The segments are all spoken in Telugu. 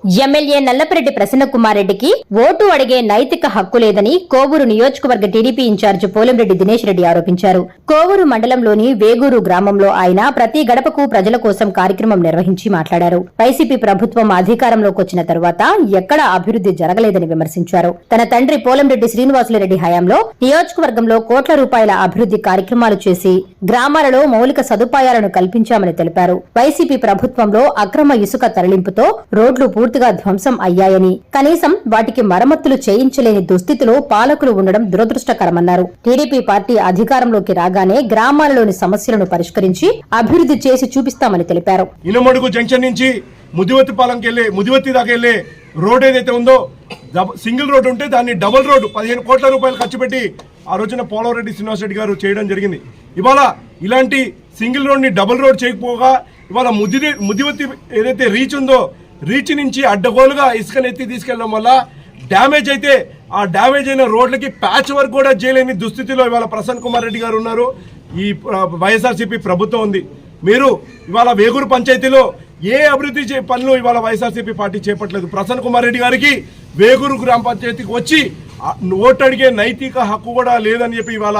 ఎమ్మెల్యే నల్లపరెడ్డి ప్రసన్నకుమార్ రెడ్డికి ఓటు అడిగే నైతిక హక్కు లేదని కోవూరు నియోజకవర్గ టీడీపీ ఇన్ఛార్జ్ పోలంరెడ్డి దినేష్ రెడ్డి ఆరోపించారు. కోవూరు మండలంలోని వేగూరు గ్రామంలో ఆయన ప్రతి గడపకు ప్రజల కోసం కార్యక్రమం నిర్వహించి మాట్లాడారు. వైసీపీ ప్రభుత్వం అధికారంలోకి వచ్చిన తరువాత ఎక్కడా అభివృద్ది జరగలేదని విమర్శించారు. తన తండ్రి పోలంరెడ్డి శ్రీనివాసులరెడ్డి హయాంలో నియోజకవర్గంలో కోట్ల రూపాయల అభివృద్ది కార్యక్రమాలు చేసి గ్రామాలలో మౌలిక సదుపాయాలను కల్పించామని తెలిపారు. వైసీపీ ప్రభుత్వంలో అక్రమ ఇసుక తరలింపుతో రోడ్లు పూర్తిగా ధ్వంసం అయ్యాయని, కనీసం వాటికి మరమ్మతులు చేయించలేని దుస్థితిలో పాలకులు ఉండడం దురదృష్టకరమన్నారు. టీడీపీ పార్టీ అధికారంలోకి రాగానే గ్రామాలలోని సమస్యలను పరిష్కరించి అభివృద్ది చేసి చూపిస్తామని తెలిపారు. ఇనుమడుగు జంక్షన్ నుంచి ముదివత్తి దాకా వెళ్లే రోడ్ ఏదైతే ఉందో సింగిల్ రోడ్ ఉంటే దాన్ని డబుల్ రోడ్ 15 కోట్ల రూపాయలు ఖర్చు పెట్టి ఆ రోజున పోలవరెడ్డి శ్రీనివాసరెడ్డి గారు చేయడం జరిగింది. ఇవాళ ఇలాంటి సింగిల్ రోడ్ ని డబుల్ రోడ్ చేయకపోగా ఇవాళ ముదివత్తి ఏదైతే రీచ్ ఉందో రీచ్ నుంచి అడ్డగోలుగా ఇసుకనెత్తి తీసుకెళ్లడం వల్ల డ్యామేజ్ అయితే ఆ డ్యామేజ్ అయిన రోడ్లకి ప్యాచ్ వర్క్ కూడా చేయలేని దుస్థితిలో ఇవాళ ప్రసన్న కుమార్ రెడ్డి గారు ఉన్నారు. ఈ వైఎస్ఆర్సీపీ ప్రభుత్వం ఉంది. మీరు ఇవాళ వేగూరు పంచాయతీలో ఏ అభివృద్ధి పనులు ఇవాళ వైఎస్ఆర్సీపీ పార్టీ చేపట్టలేదు. ప్రసన్న కుమార్ రెడ్డి గారికి వేగూరు గ్రామ పంచాయతీకి వచ్చి ఓటు అడిగే నైతిక హక్కు కూడా లేదని చెప్పి ఇవాళ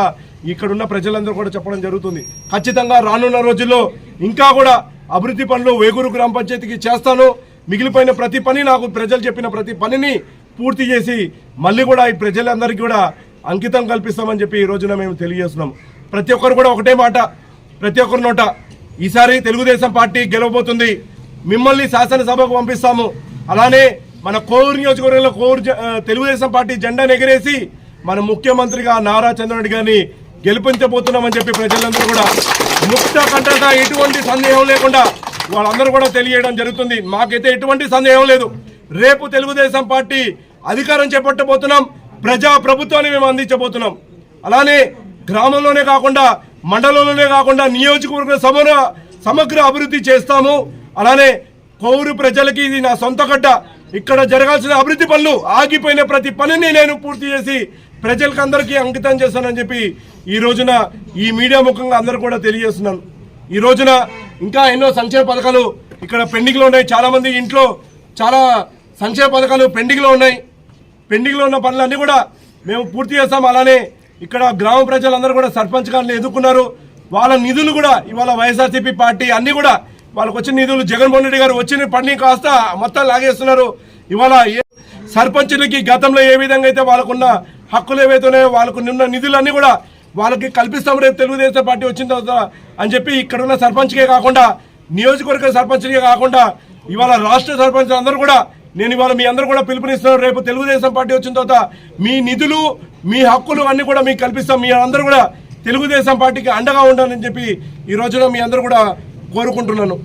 ఇక్కడున్న ప్రజలందరూ కూడా చెప్పడం జరుగుతుంది. ఖచ్చితంగా రానున్న రోజుల్లో ఇంకా కూడా అభివృద్ధి పనులు వేగూరు గ్రామ పంచాయతీకి చేస్తాను. మిగిలిపోయిన ప్రతి పని నాకు ప్రజలు చెప్పిన ప్రతి పనిని పూర్తి చేసి మళ్ళీ కూడా ఈ ప్రజలందరికీ కూడా అంకితం కల్పిస్తామని చెప్పి ఈ రోజున మేము తెలియజేస్తున్నాం. ప్రతి ఒక్కరు కూడా ఒకటే మాట, ప్రతి ఒక్కరి నోట ఈసారి తెలుగుదేశం పార్టీ గెలవబోతుంది, మిమ్మల్ని శాసనసభకు పంపిస్తాము, అలానే మన కోవూరు నియోజకవర్గంలో తెలుగుదేశం పార్టీ జెండాను ఎగరేసి మన ముఖ్యమంత్రిగా నారా చంద్రబాబు గారిని గెలిపించబోతున్నామని చెప్పి ప్రజలందరూ కూడా ముక్త కంటగా ఎటువంటి సందేహం లేకుండా వాళ్ళందరూ కూడా తెలియడం జరుగుతుంది. మాకైతే ఎటువంటి సందేహం లేదు. రేపు తెలుగుదేశం పార్టీ అధికారం చేపట్టబోతున్నాం, ప్రజా ప్రభుత్వాన్ని మేము అందించబోతున్నాం. అలానే గ్రామంలోనే కాకుండా మండలంలోనే కాకుండా నియోజకవర్గ సమగ్ర అభివృద్ధి చేస్తాము. అలానే కోవూరు ప్రజలకి ఇది నా సొంత గడ్డ, ఇక్కడ జరగాల్సిన అభివృద్ధి పనులు ఆగిపోయిన ప్రతి పనిని నేను పూర్తి చేసి ప్రజలకు అందరికీ అంకితం చేస్తానని చెప్పి ఈ రోజున ఈ మీడియా ముఖంగా అందరూ కూడా తెలియజేస్తున్నాను. ఈ రోజున ఇంకా ఎన్నో సంక్షేమ పథకాలు ఇక్కడ పెండింగ్లో ఉన్నాయి. చాలామంది ఇంట్లో చాలా సంక్షేమ పథకాలు పెండింగ్లో ఉన్నాయి. పెండింగ్లో ఉన్న పనులన్నీ కూడా మేము పూర్తి చేస్తాం. అలానే ఇక్కడ గ్రామ ప్రజలందరూ కూడా సర్పంచ్ గారిని ఎదుర్కొన్నారు. వాళ్ళ నిధులు కూడా ఇవాళ వైఎస్ఆర్సీపీ పార్టీ అన్ని కూడా వాళ్ళకు వచ్చిన నిధులు జగన్మోహన్ రెడ్డి గారు వచ్చిన పని కాస్త మొత్తం లాగేస్తున్నారు. ఇవాళ సర్పంచులకి గతంలో ఏ విధంగా అయితే వాళ్ళకున్న హక్కులు ఏవైతే ఉన్నాయో వాళ్ళకు ఉన్న నిధులన్నీ కూడా వాళ్ళకి కల్పిస్తాం రేపు తెలుగుదేశం పార్టీ వచ్చిన తర్వాత అని చెప్పి ఇక్కడ ఉన్న సర్పంచ్కే కాకుండా నియోజకవర్గ సర్పంచ్కే కాకుండా ఇవాళ రాష్ట్ర సర్పంచ్ అందరూ కూడా నేను ఇవాళ మీ అందరూ కూడా పిలుపునిస్తున్నాను. రేపు తెలుగుదేశం పార్టీ వచ్చిన తర్వాత మీ నిధులు మీ హక్కులు అన్ని కూడా మీకు కల్పిస్తాం. మీ అందరూ కూడా తెలుగుదేశం పార్టీకి అండగా ఉండాలని చెప్పి ఈ రోజున మీ అందరూ కూడా కోరుకుంటున్నాను.